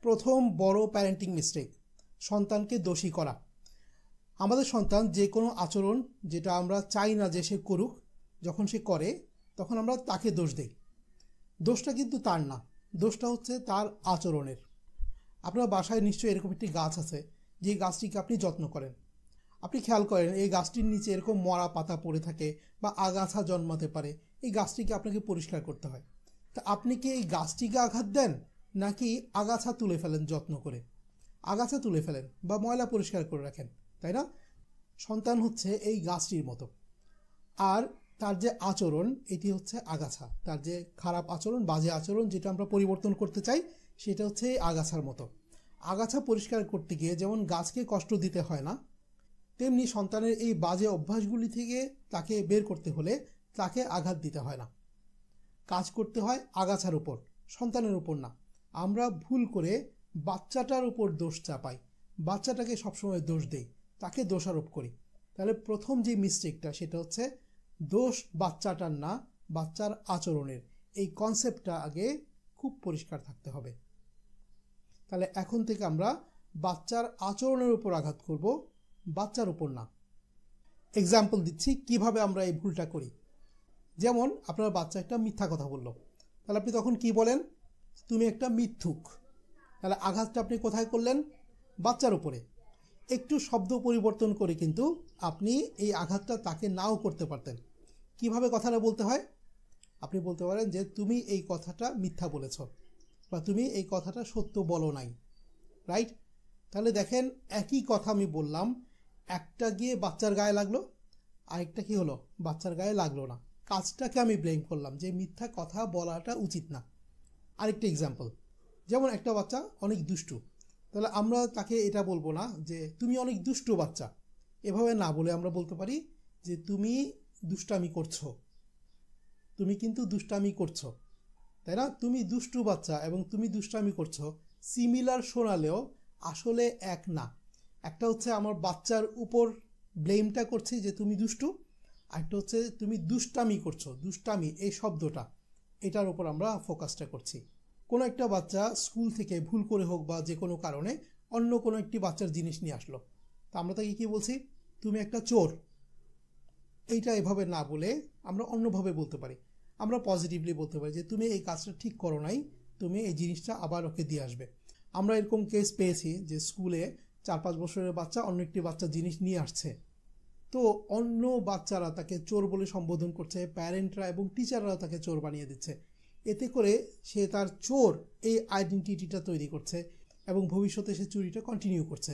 প্রথম বড় parenting mistake, সন্তানকে দোষী করা। আমাদের সন্তান যে কোনো আচরণ যেটা আমরা চাই না যে সে করুক, যখন সে করে তখন আমরা তাকে দোষ দিই। দোষটা কিন্তু তার না, দোষটা হচ্ছে তার আচরণের। আপনার বাসায় নিশ্চয়ই এরকম একটি গাছ আছে যে গাছটিকে আপনি যত্ন করেন। আপনি খেয়াল করেন এই গাছটির নিচে এরকম মরা পাতা পড়ে থাকে বা আগাছা জন্মাতে পারে, এই গাছটিকে আপনাকে পরিষ্কার করতে হয়। তা আপনি কি এই গাছটিকে আঘাত দেন নাকি আগাছা তুলে ফেলেন যত্ন করে? আগাছা তুলে ফেলেন বা ময়লা পরিষ্কার করে রাখেন, তাই না? সন্তান হচ্ছে এই গাছটির মতো, আর তার যে আচরণ এটি হচ্ছে আগাছা। তার যে খারাপ আচরণ, বাজে আচরণ যেটা আমরা পরিবর্তন করতে চাই সেটা হচ্ছে এই আগাছার মতো। আগাছা পরিষ্কার করতে গিয়ে যেমন গাছকে কষ্ট দিতে হয় না, তেমনি সন্তানের এই বাজে অভ্যাসগুলি থেকে তাকে বের করতে হলে তাকে আঘাত দিতে হয় না। কাজ করতে হয় আগাছার উপর, সন্তানের উপর না। আমরা ভুল করে বাচ্চাটার উপর দোষ চাপাই, বাচ্চাটাকে সবসময় দোষ দেই, তাকে দোষারোপ করি। তাহলে প্রথম যে মিস্টেকটা সেটা হচ্ছে দোষ বাচ্চাটার না, বাচ্চার আচরণের। এই কনসেপ্টটা আগে খুব পরিষ্কার থাকতে হবে। তাহলে এখন থেকে আমরা বাচ্চার আচরণের উপর আঘাত করব, বাচ্চার উপর না। এক্সাম্পল দিচ্ছি কিভাবে আমরা এই ভুলটা করি। যেমন আপনার বাচ্চা একটা মিথ্যা কথা বলল, তাহলে আপনি তখন কি বলেন? তুমি একটা মিথ্যুক। তাহলে আঘাতটা আপনি কোথায় করলেন? বাচ্চার উপরে। একটু শব্দ পরিবর্তন করে কিন্তু আপনি এই আঘাতটা তাকে নাও করতে পারতেন। কিভাবে কথাটা বলতে হয়? আপনি বলতে পারেন যে তুমি এই কথাটা মিথ্যা বলেছ বা তুমি এই কথাটা সত্য বলো নাই, রাইট? তাহলে দেখেন একই কথা আমি বললাম, একটা গিয়ে বাচ্চার গায়ে লাগলো, আরেকটা কি হলো? বাচ্চার গায়ে লাগলো না। কাজটাকে আমি ব্লেম করলাম যে মিথ্যা কথা বলাটা উচিত না। আরেকটা এক্সাম্পল, যেমন একটা বাচ্চা অনেক দুষ্টু, তাহলে আমরা তাকে এটা বলবো না যে তুমি অনেক দুষ্টু বাচ্চা, এভাবে না বলে আমরা বলতে পারি যে তুমি দুষ্টামি করছো, তুমি কিন্তু দুষ্টামি করছো, তাই না? তুমি দুষ্টু বাচ্চা এবং তুমি দুষ্টামি করছো সিমিলার শোনালেও আসলে এক না। একটা হচ্ছে আমার বাচ্চার উপর ব্লেমটা করছি যে তুমি দুষ্টু, আরেকটা হচ্ছে তুমি দুষ্টামি করছো। দুষ্টামি এই শব্দটা, এটার উপর আমরা ফোকাসটা করছি। কোনো একটা বাচ্চা স্কুল থেকে ভুল করে হোক বা যে কোনো কারণে অন্য কোনো একটি বাচ্চার জিনিস নিয়ে আসলো, তা আমরা তাকে কি বলছি? তুমি একটা চোর। এইটা এভাবে না বলে আমরা অন্যভাবে বলতে পারি। আমরা পজিটিভলি বলতে পারি যে তুমি এই কাজটা ঠিক করো নাই, তুমি এই জিনিসটা আবার ওকে দিয়ে আসবে। আমরা এরকম কেস পেয়েছি যে স্কুলে 4-5 বছরের বাচ্চা অন্য একটি বাচ্চার জিনিস নিয়ে আসছে, তো অন্য বাচ্চারা তাকে চোর বলে সম্বোধন করছে, প্যারেন্টরা এবং টিচাররাও তাকে চোর বানিয়ে দিচ্ছে। এতে করে সে তার চোর এই আইডেন্টিটিটা তৈরি করছে এবং ভবিষ্যতে সে চুরিটা কন্টিনিউ করছে।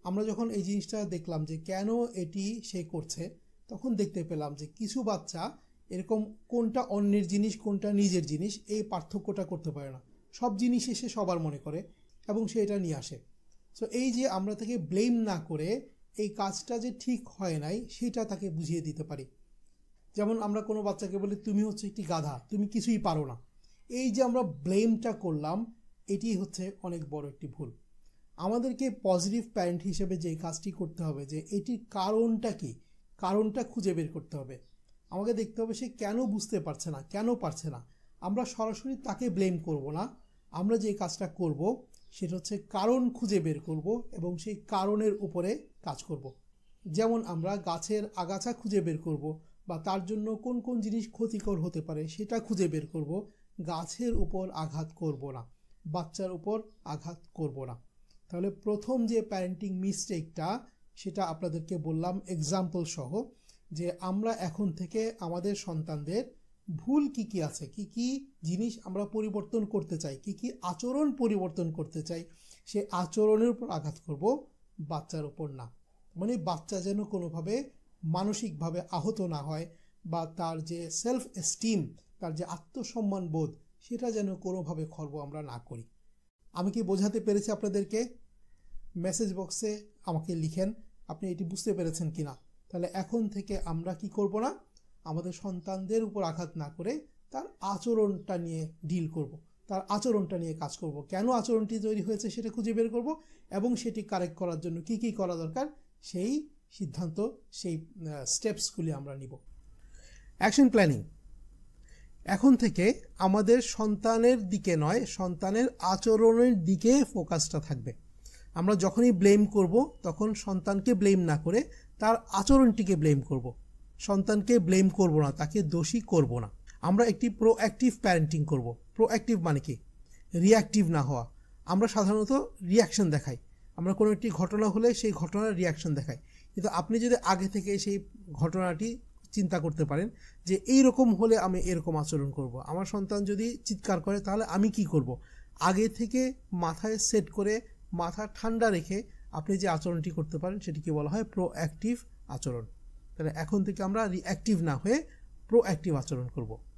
আমরা যখন এই জিনিসটা দেখলাম যে কেন এটি সে করছে, তখন দেখতে পেলাম যে কিছু বাচ্চা এরকম কোনটা অন্যের জিনিস কোনটা নিজের জিনিস এই পার্থক্যটা করতে পারে না। সব জিনিস সে সবার মনে করে এবং সে এটা নিয়ে আসে। সো এই যে আমরা তাকে ব্লেম না করে এই কাজটা যে ঠিক হয় নাই সেটা তাকে বুঝিয়ে দিতে পারি। যেমন আমরা কোনো বাচ্চাকে বলি তুমি হচ্ছে একটি গাধা, তুমি কিছুই পারো না। এই যে আমরা ব্লেমটা করলাম, এটি হচ্ছে অনেক বড় একটি ভুল। আমাদেরকে পজিটিভ প্যারেন্ট হিসেবে যে কাজটি করতে হবে যে এটির কারণটা কি, কারণটা খুঁজে বের করতে হবে। আমাকে দেখতে হবে সে কেন বুঝতে পারছে না, কেন পারছে না। আমরা সরাসরি তাকে ব্লেম করব না, আমরা যে কাজটা করব সেটা হচ্ছে কারণ খুঁজে বের করব এবং সেই কারণের উপরে কাজ করব। যেমন আমরা গাছের আগাছা খুঁজে বের করব বা তার জন্য কোন কোন জিনিস ক্ষতিকর হতে পারে সেটা খুঁজে বের করব। গাছের উপর আঘাত করব না, বাচ্চার উপর আঘাত করব না। তাহলে প্রথম যে প্যারেন্টিং মিস্টেকটা সেটা আপনাদেরকে বললাম এক্সাম্পল সহ, যে আমরা এখন থেকে আমাদের সন্তানদের ভুল কি কি আছে, কি কি জিনিস আমরা পরিবর্তন করতে চাই, কি কি আচরণ পরিবর্তন করতে চাই, সে আচরণের উপর আঘাত করব, বাচ্চার উপর না। মানে বাচ্চা যেন কোনোভাবে মানসিকভাবে আহত না হয় বা তার যে সেলফ এস্টিম, তার যে আত্মসম্মান বোধ, সেটা যেন কোনোভাবে খর্ব আমরা না করি। আমি কি বোঝাতে পেরেছি আপনাদেরকে? মেসেজ বক্সে আমাকে লিখেন আপনি এটি বুঝতে পেরেছেন কিনা। তাহলে এখন থেকে আমরা কি করব না, আমাদের সন্তানদের উপর আঘাত না করে তার আচরণটা নিয়ে ডিল করব, তার আচরণটা নিয়ে কাজ করব। কেন আচরণটি তৈরি হয়েছে সেটা খুঁজে বের করব এবং সেটি কারেক্ট করার জন্য কি কি করা দরকার সেই সিদ্ধান্ত, সেই স্টেপসগুলি আমরা নিব। Action planning. এখন থেকে আমাদের সন্তানের দিকে নয়, সন্তানের আচরণের দিকে ফোকাসটা থাকবে। আমরা যখনই ব্লেম করব তখন সন্তানকে ব্লেম না করে তার আচরণটিকে ব্লেম করব। সন্তানকে ব্লেম করব না, তাকে দোষী করব না। আমরা একটি প্রোঅ্যাক্টিভ প্যারেন্টিং করব। প্রোঅ্যাক্টিভ মানে কি? রিঅ্যাক্টিভ না হওয়া। আমরা সাধারণত রিয়াকশন দেখাই, আমরা কোনো একটি ঘটনা হলে সেই ঘটনার রিয়াকশন দেখাই, কিন্তু আপনি যদি আগে থেকে সেই ঘটনাটি চিন্তা করতে পারেন যে এই রকম হলে আমি এরকম আচরণ করব, আমার সন্তান যদি চিৎকার করে তাহলে আমি কি করব, আগে থেকে মাথায় সেট করে মাথা ঠান্ডা রেখে আপনি যে আচরণটি করতে পারেন সেটিকে বলা হয় প্রোঅ্যাক্টিভ আচরণ। তাহলে এখন থেকে আমরা রিঅ্যাক্টিভ না হয়ে প্রোঅ্যাক্টিভ আচরণ করব।